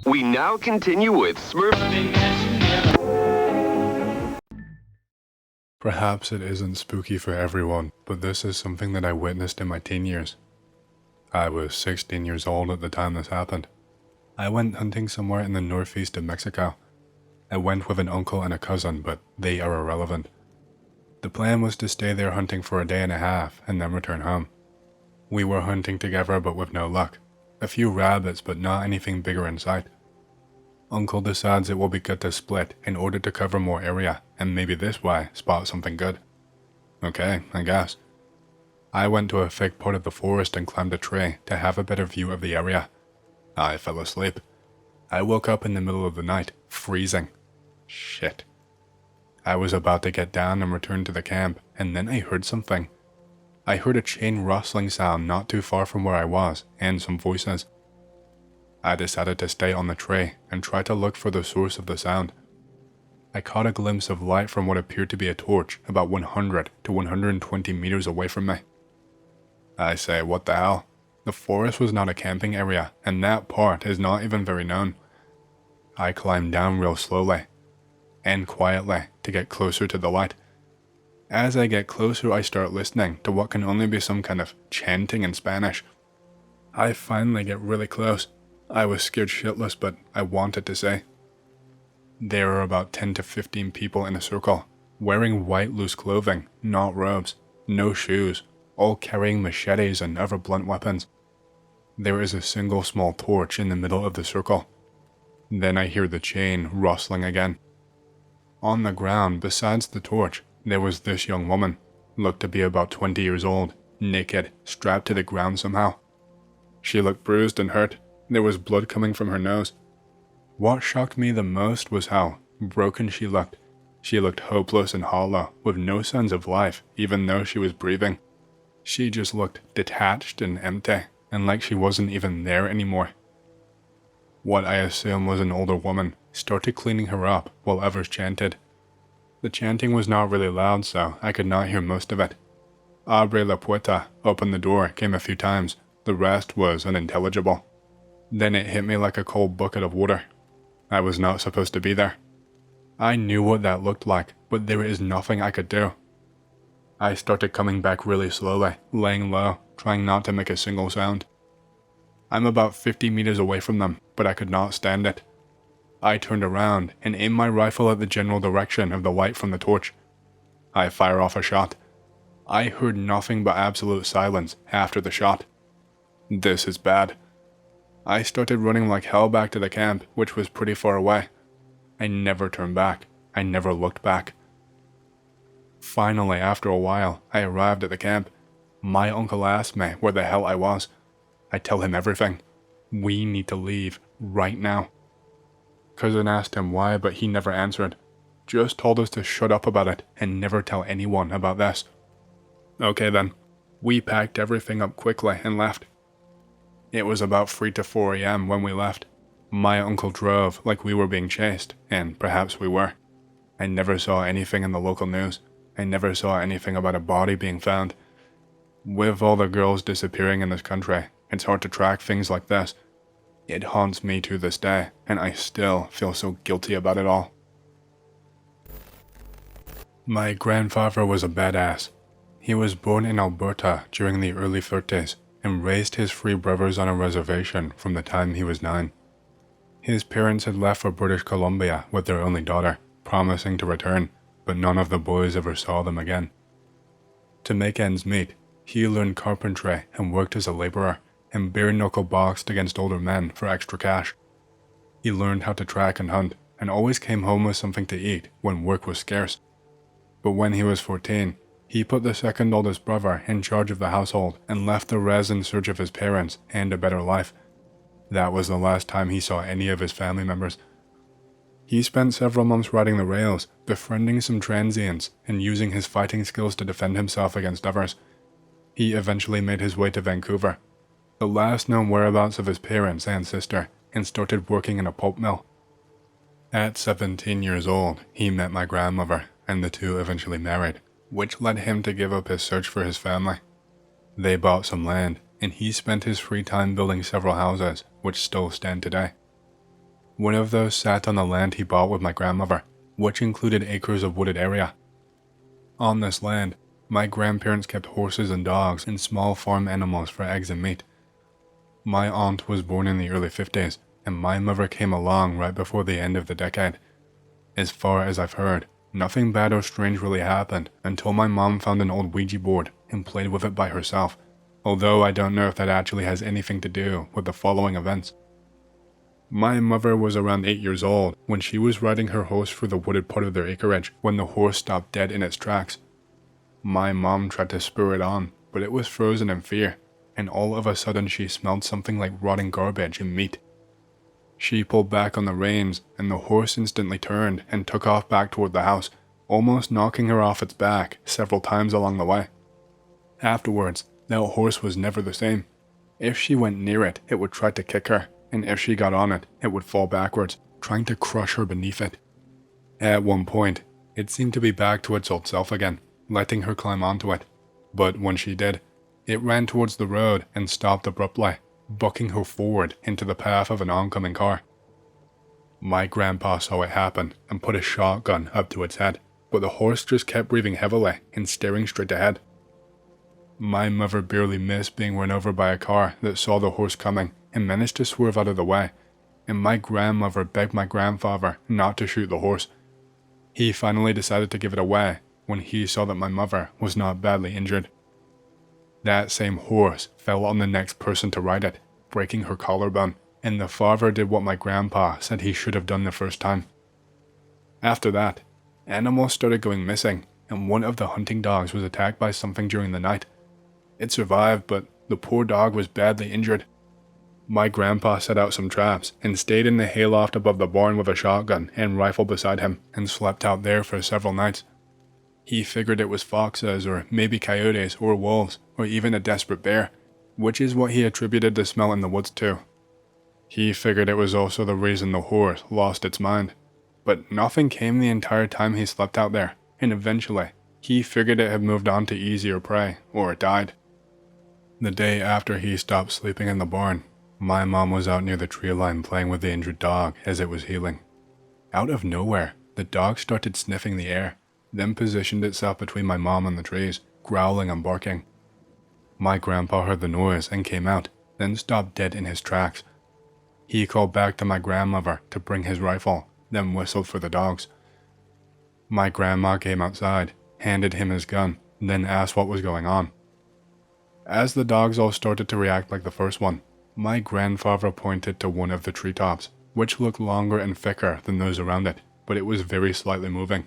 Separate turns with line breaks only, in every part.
We now continue with Smurf.
Perhaps it isn't spooky for everyone, but this is something that I witnessed in my teen years. I was 16 years old at the time this happened. I went hunting somewhere in the northeast of Mexico. I went with an uncle and a cousin, but they are irrelevant. The plan was to stay there hunting for a day and a half and then return home. We were hunting together but with no luck. A few rabbits but not anything bigger in sight. Uncle decides it will be good to split in order to cover more area and maybe this way spot something good. Okay, I guess. I went to a thick part of the forest and climbed a tree to have a better view of the area. I fell asleep. I woke up in the middle of the night, freezing. Shit. I was about to get down and return to the camp, and then I heard something. I heard a chain rustling sound not too far from where I was, and some voices. I decided to stay on the tree and try to look for the source of the sound. I caught a glimpse of light from what appeared to be a torch about 100 to 120 meters away from me. I say, what the hell? The forest was not a camping area, and that part is not even very known. I climbed down real slowly and quietly to get closer to the light. As I get closer, I start listening to what can only be some kind of chanting in Spanish. I finally get really close. I was scared shitless, but I wanted to say. There are about 10 to 15 people in a circle, wearing white loose clothing, not robes, no shoes, all carrying machetes and other blunt weapons. There is a single small torch in the middle of the circle. Then I hear the chain rustling again. On the ground, besides the torch, there was this young woman, looked to be about 20 years old, naked, strapped to the ground somehow. She looked bruised and hurt. There was blood coming from her nose. What shocked me the most was how broken she looked. She looked hopeless and hollow, with no signs of life, even though she was breathing. She just looked detached and empty, and like she wasn't even there anymore. What I assumed was an older woman started cleaning her up while others chanted. The chanting was not really loud, so I could not hear most of it. Abre La Puerta, open the door, came a few times. The rest was unintelligible. Then it hit me like a cold bucket of water. I was not supposed to be there. I knew what that looked like, but there is nothing I could do. I started coming back really slowly, laying low, trying not to make a single sound. I'm about 50 meters away from them, but I could not stand it. I turned around and aimed my rifle at the general direction of the light from the torch. I fire off a shot. I heard nothing but absolute silence after the shot. This is bad. I started running like hell back to the camp, which was pretty far away. I never turned back. I never looked back. Finally, after a while, I arrived at the camp. My uncle asked me where the hell I was. I tell him everything. We need to leave right now. Cousin asked him why, but he never answered. Just told us to shut up about it and never tell anyone about this. Okay then. We packed everything up quickly and left. It was about 3 to 4 a.m. when we left. My uncle drove like we were being chased, and perhaps we were. I never saw anything in the local news. I never saw anything about a body being found. With all the girls disappearing in this country, it's hard to track things like this. It haunts me to this day, and I still feel so guilty about it all. My grandfather was a badass. He was born in Alberta during the early 30s and raised his 3 brothers on a reservation from the time he was 9. His parents had left for British Columbia with their only daughter, promising to return, but none of the boys ever saw them again. To make ends meet, he learned carpentry and worked as a laborer, and bare-knuckle boxed against older men for extra cash. He learned how to track and hunt, and always came home with something to eat when work was scarce. But when he was 14, he put the second oldest brother in charge of the household and left the res in search of his parents and a better life. That was the last time he saw any of his family members. He spent several months riding the rails, befriending some transients and using his fighting skills to defend himself against others. He eventually made his way to Vancouver, the last known whereabouts of his parents and sister, and started working in a pulp mill. At 17 years old, he met my grandmother, and the two eventually married, which led him to give up his search for his family. They bought some land, and he spent his free time building several houses, which still stand today. One of those sat on the land he bought with my grandmother, which included acres of wooded area. On this land, my grandparents kept horses and dogs and small farm animals for eggs and meat. My aunt was born in the early 50s, and my mother came along right before the end of the decade. As far as I've heard, nothing bad or strange really happened until my mom found an old Ouija board and played with it by herself, although I don't know if that actually has anything to do with the following events. My mother was around 8 years old when she was riding her horse through the wooded part of their acreage when the horse stopped dead in its tracks. My mom tried to spur it on, but it was frozen in fear, and all of a sudden she smelled something like rotting garbage and meat. She pulled back on the reins, and the horse instantly turned and took off back toward the house, almost knocking her off its back several times along the way. Afterwards, that horse was never the same. If she went near it, it would try to kick her, and if she got on it, it would fall backwards, trying to crush her beneath it. At one point, it seemed to be back to its old self again, letting her climb onto it. But when she did, it ran towards the road and stopped abruptly, bucking her forward into the path of an oncoming car. My grandpa saw it happen and put a shotgun up to its head, but the horse just kept breathing heavily and staring straight ahead. My mother barely missed being run over by a car that saw the horse coming and managed to swerve out of the way, and my grandmother begged my grandfather not to shoot the horse. He finally decided to give it away when he saw that my mother was not badly injured. That same horse fell on the next person to ride it, breaking her collarbone, and the father did what my grandpa said he should have done the first time. After that, animals started going missing, and one of the hunting dogs was attacked by something during the night. It survived, but the poor dog was badly injured. My grandpa set out some traps and stayed in the hayloft above the barn with a shotgun and rifle beside him and slept out there for several nights. He figured it was foxes or maybe coyotes or wolves or even a desperate bear, which is what he attributed the smell in the woods to. He figured it was also the reason the horse lost its mind. But nothing came the entire time he slept out there, and eventually, he figured it had moved on to easier prey or it died. The day after he stopped sleeping in the barn, my mom was out near the tree line playing with the injured dog as it was healing. Out of nowhere, the dog started sniffing the air, then positioned itself between my mom and the trees, growling and barking. My grandpa heard the noise and came out, then stopped dead in his tracks. He called back to my grandmother to bring his rifle, then whistled for the dogs. My grandma came outside, handed him his gun, then asked what was going on. As the dogs all started to react like the first one, my grandfather pointed to one of the treetops, which looked longer and thicker than those around it, but it was very slightly moving.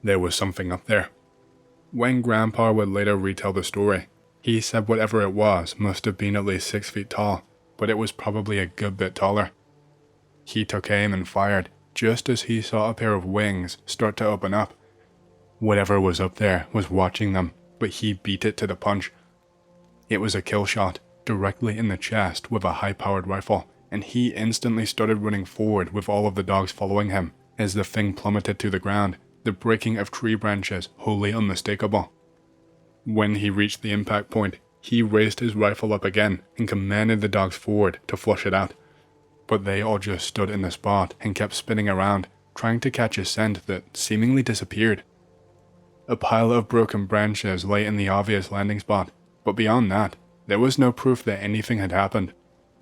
There was something up there. When Grandpa would later retell the story, he said whatever it was must have been at least 6 feet tall, but it was probably a good bit taller. He took aim and fired, just as he saw a pair of wings start to open up. Whatever was up there was watching them, but he beat it to the punch. It was a kill shot, directly in the chest with a high-powered rifle, and he instantly started running forward with all of the dogs following him as the thing plummeted to the ground, the breaking of tree branches wholly unmistakable. When he reached the impact point, he raised his rifle up again and commanded the dogs forward to flush it out. But they all just stood in the spot and kept spinning around, trying to catch a scent that seemingly disappeared. A pile of broken branches lay in the obvious landing spot, but beyond that, there was no proof that anything had happened.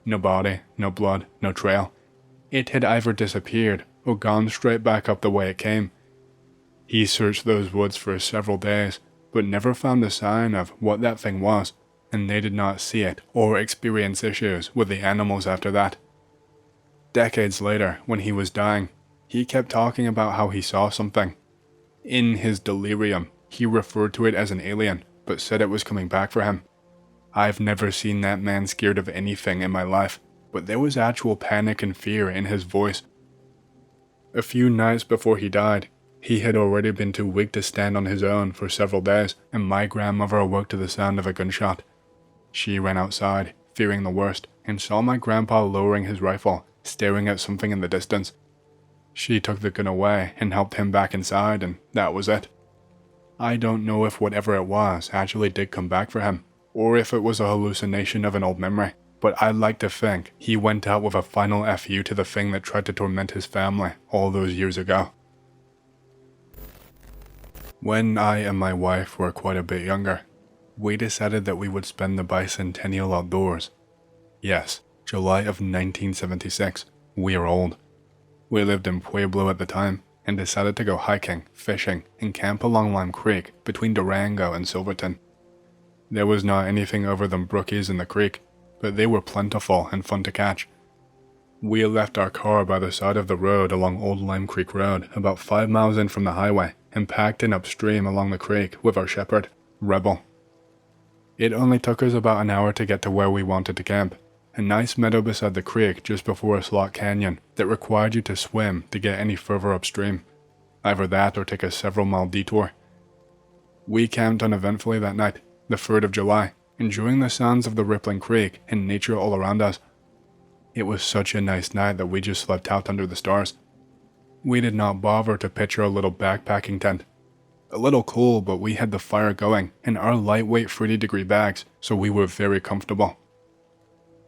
No body, no blood, no trail. It had either disappeared or gone straight back up the way it came. He searched those woods for several days, but never found a sign of what that thing was, and they did not see it or experience issues with the animals after that. Decades later, when he was dying, he kept talking about how he saw something. In his delirium, he referred to it as an alien, but said it was coming back for him. I've never seen that man scared of anything in my life, but there was actual panic and fear in his voice. A few nights before he died, he had already been too weak to stand on his own for several days, and my grandmother awoke to the sound of a gunshot. She ran outside, fearing the worst, and saw my grandpa lowering his rifle, staring at something in the distance. She took the gun away and helped him back inside, and that was it. I don't know if whatever it was actually did come back for him, or if it was a hallucination of an old memory, but I'd like to think he went out with a final FU to the thing that tried to torment his family all those years ago. When I and my wife were quite a bit younger, we decided that we would spend the Bicentennial outdoors. Yes, July of 1976. We are old. We lived in Pueblo at the time and decided to go hiking, fishing, and camp along Lime Creek between Durango and Silverton. There was not anything other than brookies in the creek, but they were plentiful and fun to catch. We left our car by the side of the road along Old Lime Creek Road about 5 miles in from the highway and packed in upstream along the creek with our shepherd, Rebel. It only took us about an hour to get to where we wanted to camp, a nice meadow beside the creek just before a slot canyon that required you to swim to get any further upstream. Either that or take a several-mile detour. We camped uneventfully that night, the 3rd of July, enjoying the sounds of the rippling creek and nature all around us. It was such a nice night that we just slept out under the stars. We did not bother to pitch our little backpacking tent. A little cool, but we had the fire going and our lightweight 30-degree bags, so we were very comfortable.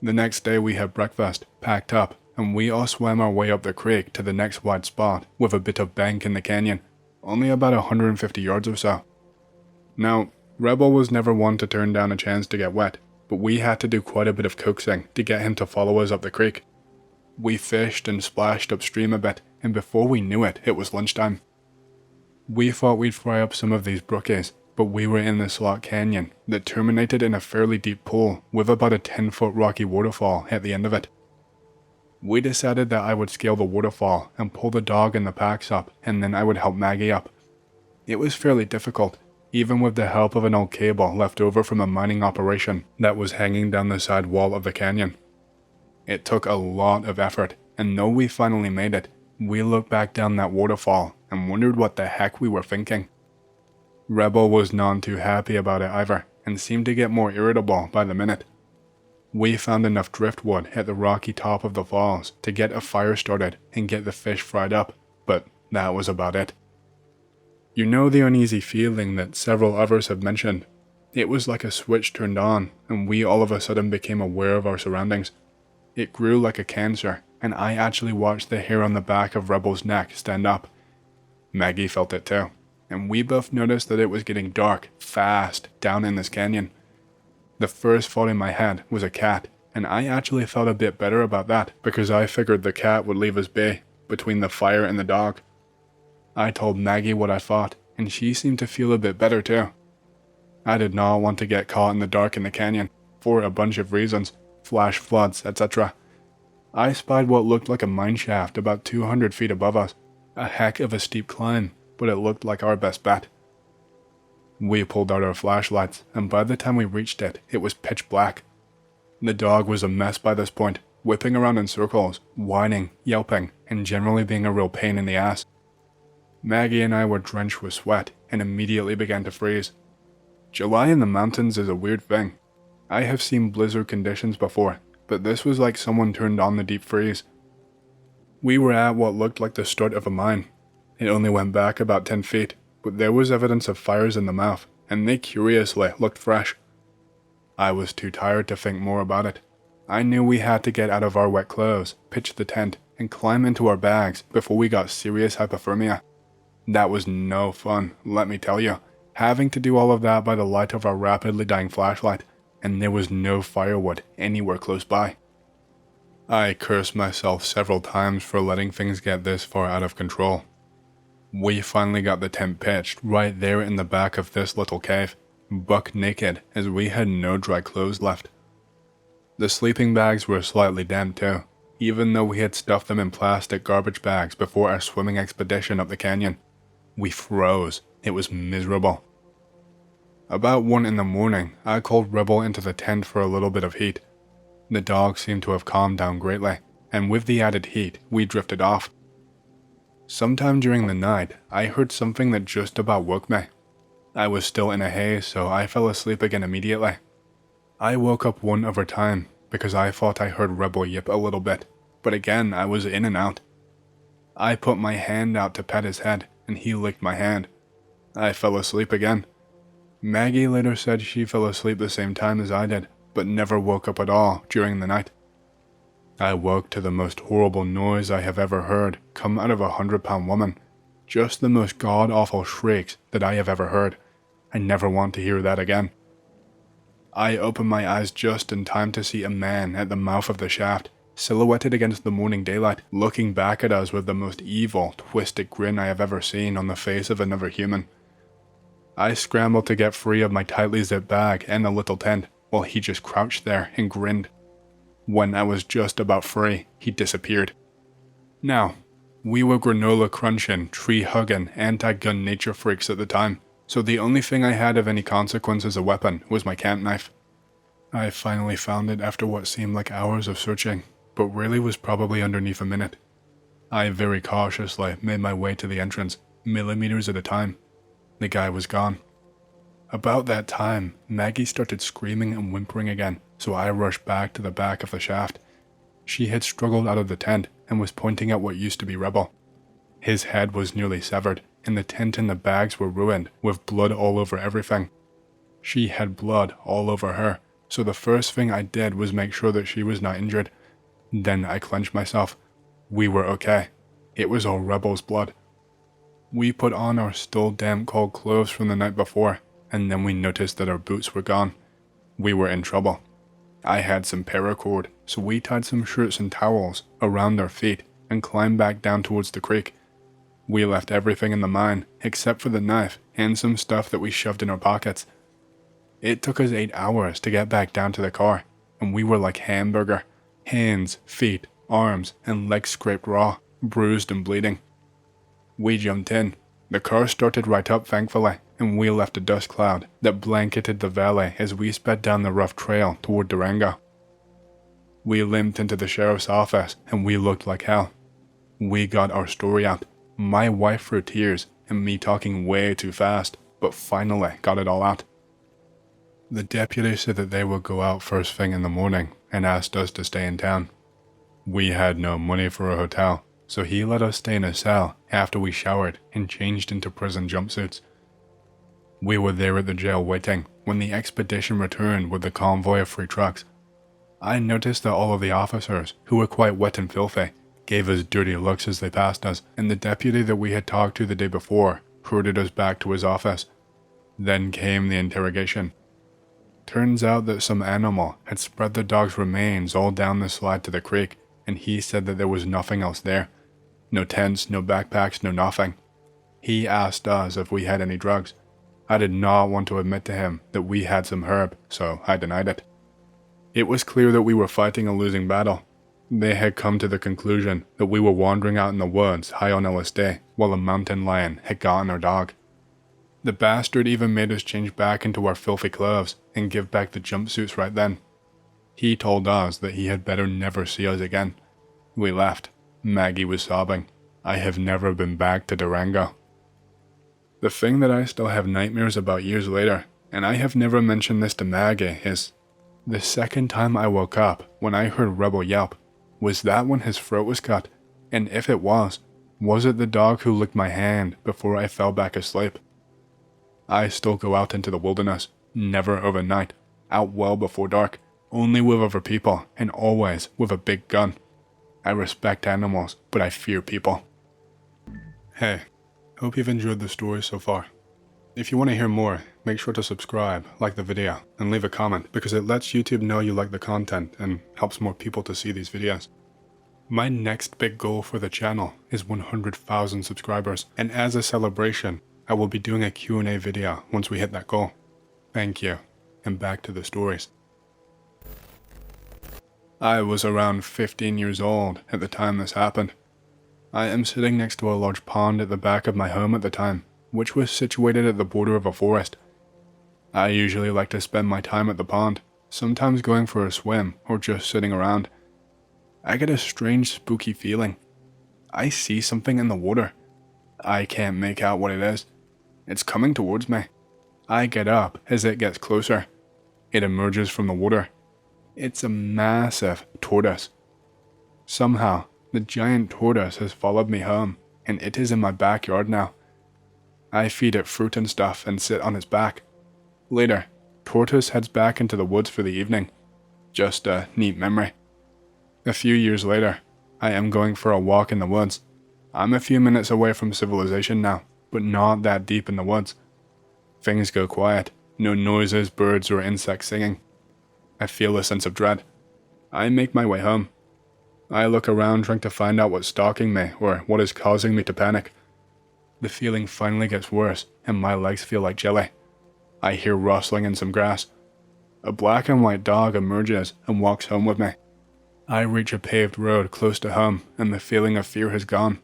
The next day we had breakfast, packed up, and we all swam our way up the creek to the next wide spot with a bit of bank in the canyon, only about 150 yards or so. Now, Rebel was never one to turn down a chance to get wet, but we had to do quite a bit of coaxing to get him to follow us up the creek. We fished and splashed upstream a bit, and before we knew it, it was lunchtime. We thought we'd fry up some of these brookies, but we were in the slot canyon that terminated in a fairly deep pool with about a 10-foot rocky waterfall at the end of it. We decided that I would scale the waterfall and pull the dog and the packs up, and then I would help Maggie up. It was fairly difficult, even with the help of an old cable left over from a mining operation that was hanging down the side wall of the canyon. It took a lot of effort, and though we finally made it, we looked back down that waterfall and wondered what the heck we were thinking. Rebel was none too happy about it either, and seemed to get more irritable by the minute. We found enough driftwood at the rocky top of the falls to get a fire started and get the fish fried up, but that was about it. You know the uneasy feeling that several others have mentioned. It was like a switch turned on, and we all of a sudden became aware of our surroundings. It grew like a cancer, and I actually watched the hair on the back of Rebel's neck stand up. Maggie felt it too, and we both noticed that it was getting dark, fast, down in this canyon. The first thought in my head was a cat, and I actually felt a bit better about that because I figured the cat would leave us be, between the fire and the dog. I told Maggie what I thought, and she seemed to feel a bit better too. I did not want to get caught in the dark in the canyon, for a bunch of reasons, flash floods, etc. I spied what looked like a mine shaft about 200 feet above us, a heck of a steep climb, but it looked like our best bet. We pulled out our flashlights, and by the time we reached it, it was pitch black. The dog was a mess by this point, whipping around in circles, whining, yelping, and generally being a real pain in the ass. Maggie and I were drenched with sweat and immediately began to freeze. July in the mountains is a weird thing. I have seen blizzard conditions before, but this was like someone turned on the deep freeze. We were at what looked like the start of a mine. It only went back about 10 feet, but there was evidence of fires in the mouth, and they curiously looked fresh. I was too tired to think more about it. I knew we had to get out of our wet clothes, pitch the tent, and climb into our bags before we got serious hypothermia. That was no fun, let me tell you, having to do all of that by the light of our rapidly dying flashlight, and there was no firewood anywhere close by. I cursed myself several times for letting things get this far out of control. We finally got the tent pitched right there in the back of this little cave, buck naked as we had no dry clothes left. The sleeping bags were slightly damp too, even though we had stuffed them in plastic garbage bags before our swimming expedition up the canyon. We froze. It was miserable. About 1 in the morning, I called Rebel into the tent for a little bit of heat. The dog seemed to have calmed down greatly, and with the added heat, we drifted off. Sometime during the night, I heard something that just about woke me. I was still in a haze, so I fell asleep again immediately. I woke up one other time, because I thought I heard Rebel yip a little bit, but again I was in and out. I put my hand out to pet his head, and he licked my hand. I fell asleep again. Maggie later said she fell asleep the same time as I did, but never woke up at all during the night. I woke to the most horrible noise I have ever heard come out of a 100-pound woman. Just the most god-awful shrieks that I have ever heard. I never want to hear that again. I opened my eyes just in time to see a man at the mouth of the shaft, silhouetted against the morning daylight, looking back at us with the most evil, twisted grin I have ever seen on the face of another human. I scrambled to get free of my tightly zipped bag and the little tent, while he just crouched there and grinned. When I was just about free, he disappeared. Now, we were granola crunching, tree hugging, anti-gun nature freaks at the time, so the only thing I had of any consequence as a weapon was my camp knife. I finally found it after what seemed like hours of searching, but really was probably underneath a minute. I very cautiously made my way to the entrance, millimeters at a time. The guy was gone. About that time, Maggie started screaming and whimpering again, so I rushed back to the back of the shaft. She had struggled out of the tent and was pointing at what used to be Rebel. His head was nearly severed, and the tent and the bags were ruined, with blood all over everything. She had blood all over her, so the first thing I did was make sure that she was not injured. Then I clenched myself. We were okay. It was all Rebel's blood. We put on our still damp cold clothes from the night before, and then we noticed that our boots were gone. We were in trouble. I had some paracord, so we tied some shirts and towels around our feet and climbed back down towards the creek. We left everything in the mine, except for the knife and some stuff that we shoved in our pockets. It took us 8 hours to get back down to the car, and we were like hamburger. Hands, feet, arms, and legs scraped raw, bruised and bleeding. We jumped in. The car started right up thankfully, and we left a dust cloud that blanketed the valley as we sped down the rough trail toward Durango. We limped into the sheriff's office, and we looked like hell. We got our story out, my wife through tears, and me talking way too fast, but finally got it all out. The deputy said that they would go out first thing in the morning and asked us to stay in town. We had no money for a hotel, so he let us stay in a cell after we showered and changed into prison jumpsuits. We were there at the jail waiting when the expedition returned with the convoy of 3 trucks. I noticed that all of the officers, who were quite wet and filthy, gave us dirty looks as they passed us, and the deputy that we had talked to the day before herded us back to his office. Then came the interrogation. Turns out that some animal had spread the dog's remains all down the slide to the creek, and he said that there was nothing else there. No tents, no backpacks, no nothing. He asked us if we had any drugs. I did not want to admit to him that we had some herb, so I denied it. It was clear that we were fighting a losing battle. They had come to the conclusion that we were wandering out in the woods high on LSD, while a mountain lion had gotten our dog. The bastard even made us change back into our filthy clothes and give back the jumpsuits right then. He told us that he had better never see us again. We left. Maggie was sobbing. I have never been back to Durango. The thing that I still have nightmares about years later, and I have never mentioned this to Maggie, is the second time I woke up when I heard Rebel yelp. Was that when his throat was cut? And if it was it the dog who licked my hand before I fell back asleep? I still go out into the wilderness, never overnight, out well before dark, only with other people, and always with a big gun. I respect animals, but I fear people. Hey, hope you've enjoyed the story so far. If you want to hear more, make sure to subscribe, like the video, and leave a comment because it lets YouTube know you like the content and helps more people to see these videos. My next big goal for the channel is 100,000 subscribers, and as a celebration, I will be doing a Q&A video once we hit that goal. Thank you, and back to the stories. I was around 15 years old at the time this happened. I am sitting next to a large pond at the back of my home at the time, which was situated at the border of a forest. I usually like to spend my time at the pond, sometimes going for a swim or just sitting around. I get a strange spooky feeling. I see something in the water. I can't make out what it is. It's coming towards me. I get up as it gets closer. It emerges from the water. It's a massive tortoise. Somehow, the giant tortoise has followed me home, and it is in my backyard now. I feed it fruit and stuff and sit on its back. Later, tortoise heads back into the woods for the evening, Just a neat memory. A few years later, I am going for a walk in the woods. I'm a few minutes away from civilization now, but not that deep in the woods. Things go quiet, no noises, birds or insects singing. I feel a sense of dread. I make my way home. I look around trying to find out what's stalking me or what is causing me to panic. The feeling finally gets worse and my legs feel like jelly. I hear rustling in some grass. A black and white dog emerges and walks home with me. I reach a paved road close to home and the feeling of fear has gone.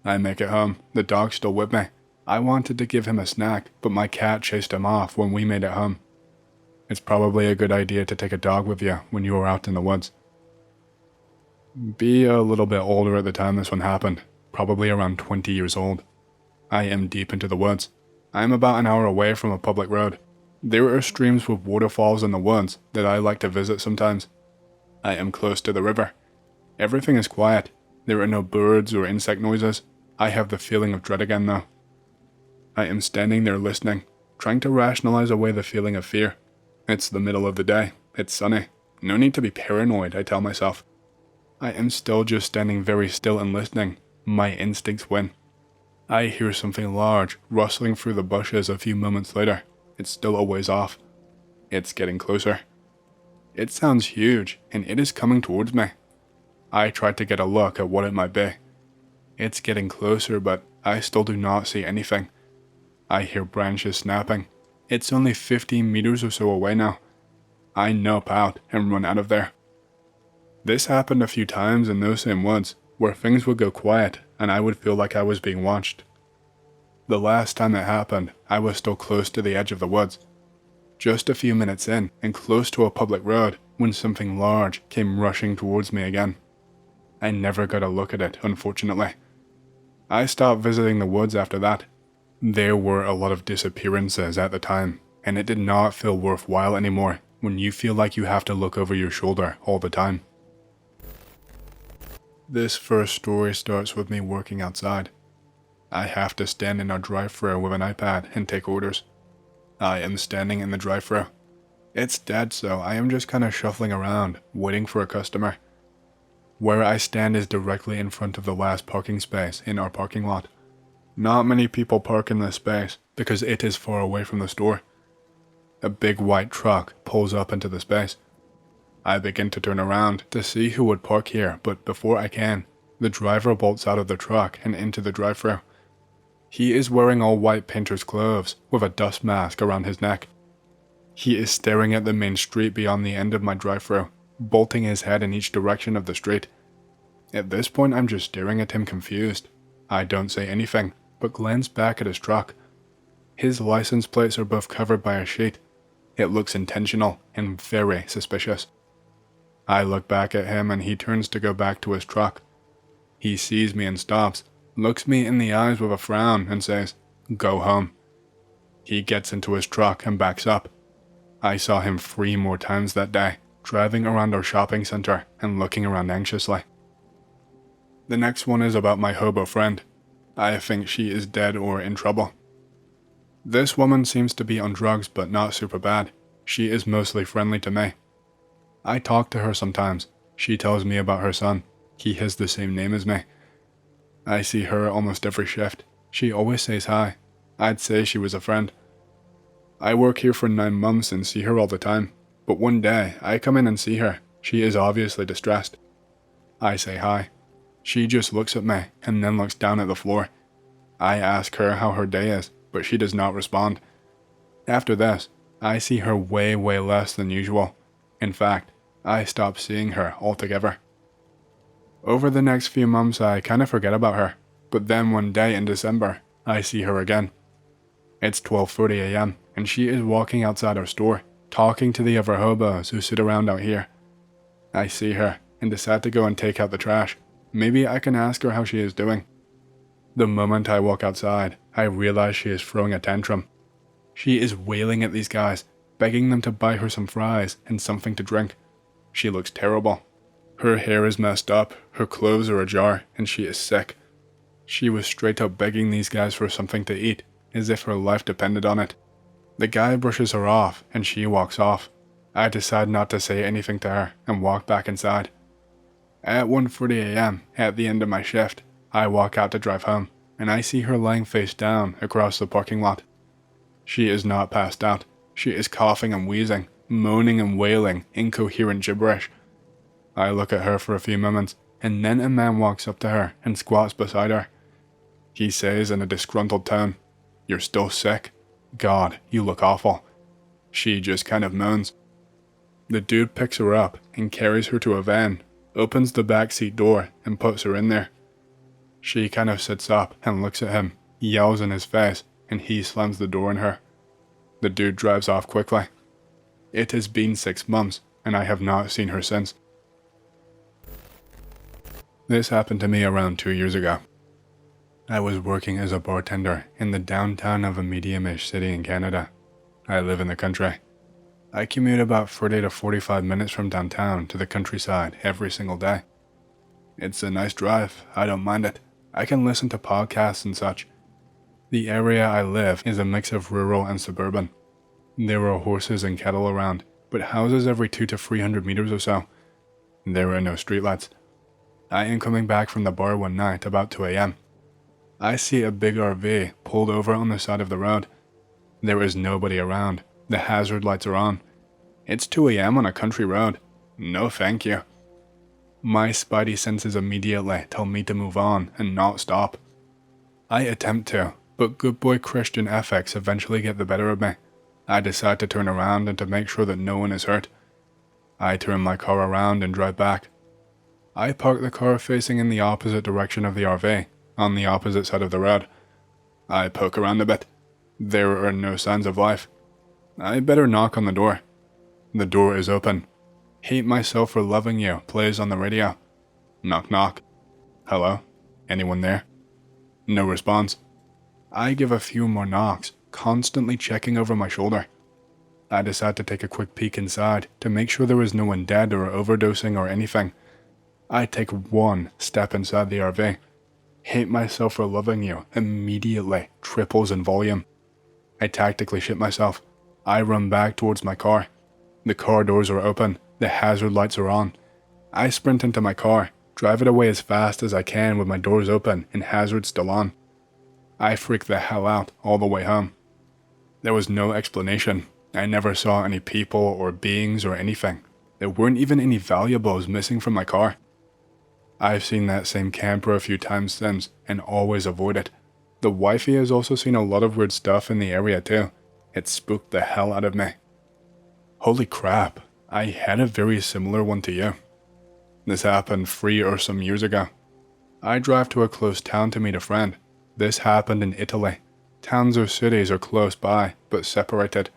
I make it home, the dog's still with me. I wanted to give him a snack, but my cat chased him off when we made it home. It's probably a good idea to take a dog with you when you are out in the woods. Be a little bit older at the time this one happened, probably around 20 years old. I am deep into the woods. I am about an hour away from a public road. There are streams with waterfalls in the woods that I like to visit sometimes. I am close to the river. Everything is quiet. There are no birds or insect noises. I have the feeling of dread again though. I am standing there listening, trying to rationalize away the feeling of fear. It's the middle of the day. It's sunny. No need to be paranoid, I tell myself. I am still just standing very still and listening. My instincts win. I hear something large rustling through the bushes a few moments later. It's still a ways off. It's getting closer. It sounds huge, and it is coming towards me. I try to get a look at what it might be. It's getting closer, but I still do not see anything. I hear branches snapping. It's only 15 meters or so away now. I nope out and run out of there. This happened a few times in those same woods, where things would go quiet and I would feel like I was being watched. The last time it happened, I was still close to the edge of the woods. Just a few minutes in and close to a public road when something large came rushing towards me again. I never got a look at it, unfortunately. I stopped visiting the woods after that. There were a lot of disappearances at the time, and it did not feel worthwhile anymore when you feel like you have to look over your shoulder all the time. This first story starts with me working outside. I have to stand in our drive-thru with an iPad and take orders. I am standing in the drive-thru. It's dead, so I am just kind of shuffling around, waiting for a customer. Where I stand is directly in front of the last parking space in our parking lot. Not many people park in this space because it is far away from the store. A big white truck pulls up into the space. I begin to turn around to see who would park here, but before I can, the driver bolts out of the truck and into the drive-thru. He is wearing all white painter's clothes with a dust mask around his neck. He is staring at the main street beyond the end of my drive-thru, bolting his head in each direction of the street. At this point, I'm just staring at him confused. I don't say anything, but glance back at his truck. His license plates are both covered by a sheet. It looks intentional and very suspicious. I look back at him and he turns to go back to his truck. He sees me and stops, looks me in the eyes with a frown and says, "Go home." He gets into his truck and backs up. I saw him 3 more times that day, driving around our shopping center and looking around anxiously. The next one is about my hobo friend. I think she is dead or in trouble. This woman seems to be on drugs but not super bad. She is mostly friendly to me. I talk to her sometimes. She tells me about her son. He has the same name as me. I see her almost every shift. She always says hi. I'd say she was a friend. I work here for 9 months and see her all the time. But one day, I come in and see her. She is obviously distressed. I say hi. She just looks at me and then looks down at the floor. I ask her how her day is, but she does not respond. After this, I see her way less than usual. In fact, I stop seeing her altogether. Over the next few months, I kind of forget about her, but then one day in December, I see her again. It's 12:30 a.m., and she is walking outside our store, talking to the other hobos who sit around out here. I see her, and decide to go and take out the trash. Maybe I can ask her how she is doing. The moment I walk outside, I realize she is throwing a tantrum. She is wailing at these guys, begging them to buy her some fries and something to drink. She looks terrible. Her hair is messed up, her clothes are ajar, and she is sick. She was straight up begging these guys for something to eat, as if her life depended on it. The guy brushes her off, and she walks off. I decide not to say anything to her and walk back inside. At 1:40 a.m., at the end of my shift, I walk out to drive home, and I see her lying face down across the parking lot. She is not passed out. She is coughing and wheezing, moaning and wailing incoherent gibberish. I look at her for a few moments, and then a man walks up to her and squats beside her. He says in a disgruntled tone, "You're still sick? God, you look awful." She just kind of moans. The dude picks her up and carries her to a van, opens the backseat door and puts her in there. She kind of sits up and looks at him, yells in his face, and he slams the door on her. The dude drives off quickly. It has been 6 months, and I have not seen her since. This happened to me around 2 years ago. I was working as a bartender in the downtown of a medium-ish city in Canada. I live in the country. I commute about 30 to 45 minutes from downtown to the countryside every single day. It's a nice drive, I don't mind it. I can listen to podcasts and such. The area I live is a mix of rural and suburban. There are horses and cattle around, but houses every 200 to 300 meters or so. There are no streetlights. I am coming back from the bar one night about 2 a.m. I see a big RV pulled over on the side of the road. There is nobody around. The hazard lights are on. It's 2 a.m. on a country road. No thank you. My spidey senses immediately tell me to move on and not stop. I attempt to, but good boy Christian ethics eventually get the better of me. I decide to turn around and to make sure that no one is hurt. I turn my car around and drive back. I park the car facing in the opposite direction of the RV, on the opposite side of the road. I poke around a bit. There are no signs of life. I better knock on the door. The door is open. "Hate Myself for Loving You" plays on the radio. Knock knock. Hello? Anyone there? No response. I give a few more knocks, constantly checking over my shoulder. I decide to take a quick peek inside to make sure there is no one dead or overdosing or anything. I take one step inside the RV. "Hate Myself for Loving You" immediately triples in volume. I tactically shit myself. I run back towards my car. The car doors are open. The hazard lights are on. I sprint into my car, drive it away as fast as I can with my doors open and hazards still on. I freak the hell out all the way home. There was no explanation. I never saw any people or beings or anything. There weren't even any valuables missing from my car. I've seen that same camper a few times since and always avoid it. The wifey has also seen a lot of weird stuff in the area too. It spooked the hell out of me. Holy crap, I had a very similar one to you. This happened 3 or some years ago. I drive to a close town to meet a friend. This happened in Italy. Towns or cities are close by, but separated.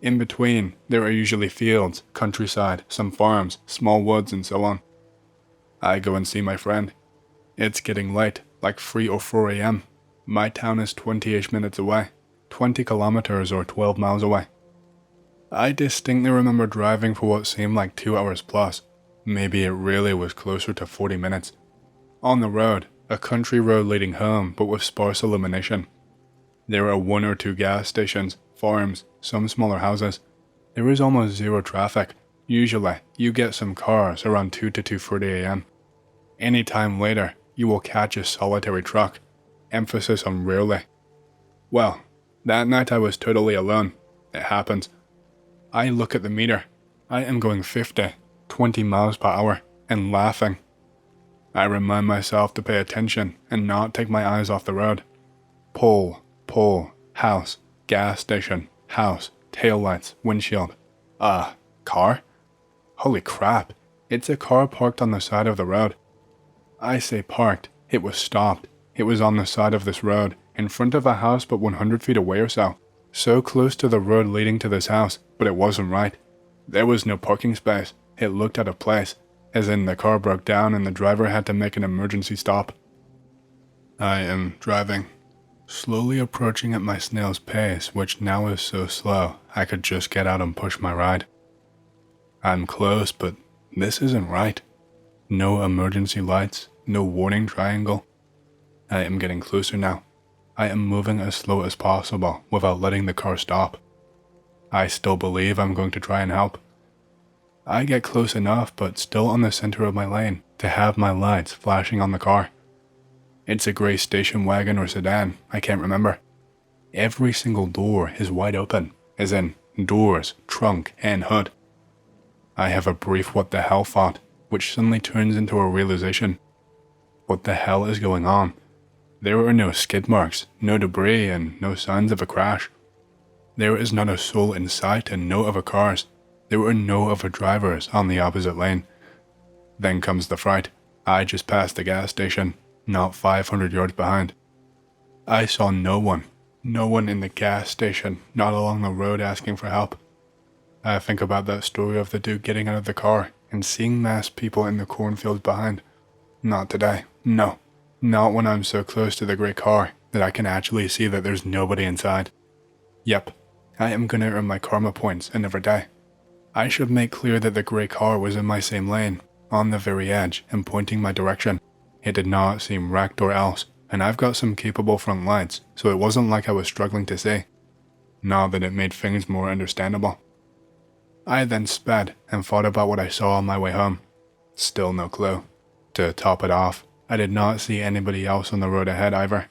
In between, there are usually fields, countryside, some farms, small woods, and so on. I go and see my friend. It's getting late, like 3 or 4 a.m. My town is 20-ish minutes away, 20 kilometers or 12 miles away. I distinctly remember driving for what seemed like 2 hours plus. Maybe it really was closer to 40 minutes. On the road, a country road leading home but with sparse illumination. There are 1 or 2 gas stations, farms, some smaller houses. There is almost zero traffic. Usually, you get some cars around 2 to 2:30 a.m. Any time later, you will catch a solitary truck. Emphasis on rarely. Well, that night I was totally alone. It happens. I look at the meter. I am going 50, 20 miles per hour, and laughing. I remind myself to pay attention and not take my eyes off the road. Pole, house, gas station, house, taillights, windshield. Car? Holy crap, it's a car parked on the side of the road. I say parked, it was stopped. It was on the side of this road, in front of a house but 100 feet away or so. So close to the road leading to this house, but it wasn't right. There was no parking space. It looked out of place, as in the car broke down and the driver had to make an emergency stop. I am driving, slowly approaching at my snail's pace, which now is so slow I could just get out and push my ride. I'm close, but this isn't right. No emergency lights, no warning triangle. I am getting closer now. I am moving as slow as possible without letting the car stop. I still believe I'm going to try and help. I get close enough but still on the center of my lane to have my lights flashing on the car. It's a grey station wagon or sedan, I can't remember. Every single door is wide open, as in doors, trunk, and hood. I have a brief what the hell thought, which suddenly turns into a realization. What the hell is going on? There are no skid marks, no debris, and no signs of a crash. There is not a soul in sight and no other cars. There were no other drivers on the opposite lane. Then comes the fright. I just passed the gas station, not 500 yards behind. I saw no one in the gas station, not along the road asking for help. I think about that story of the dude getting out of the car and seeing masked people in the cornfields behind. Not today, no. Not when I'm so close to the grey car that I can actually see that there's nobody inside. Yep, I am gonna earn my karma points another day. I should make clear that the grey car was in my same lane, on the very edge and pointing my direction. It did not seem wrecked or else, and I've got some capable front lights, so it wasn't like I was struggling to see. Not that it made things more understandable. I then sped and thought about what I saw on my way home. Still no clue. To top it off, I did not see anybody else on the road ahead either.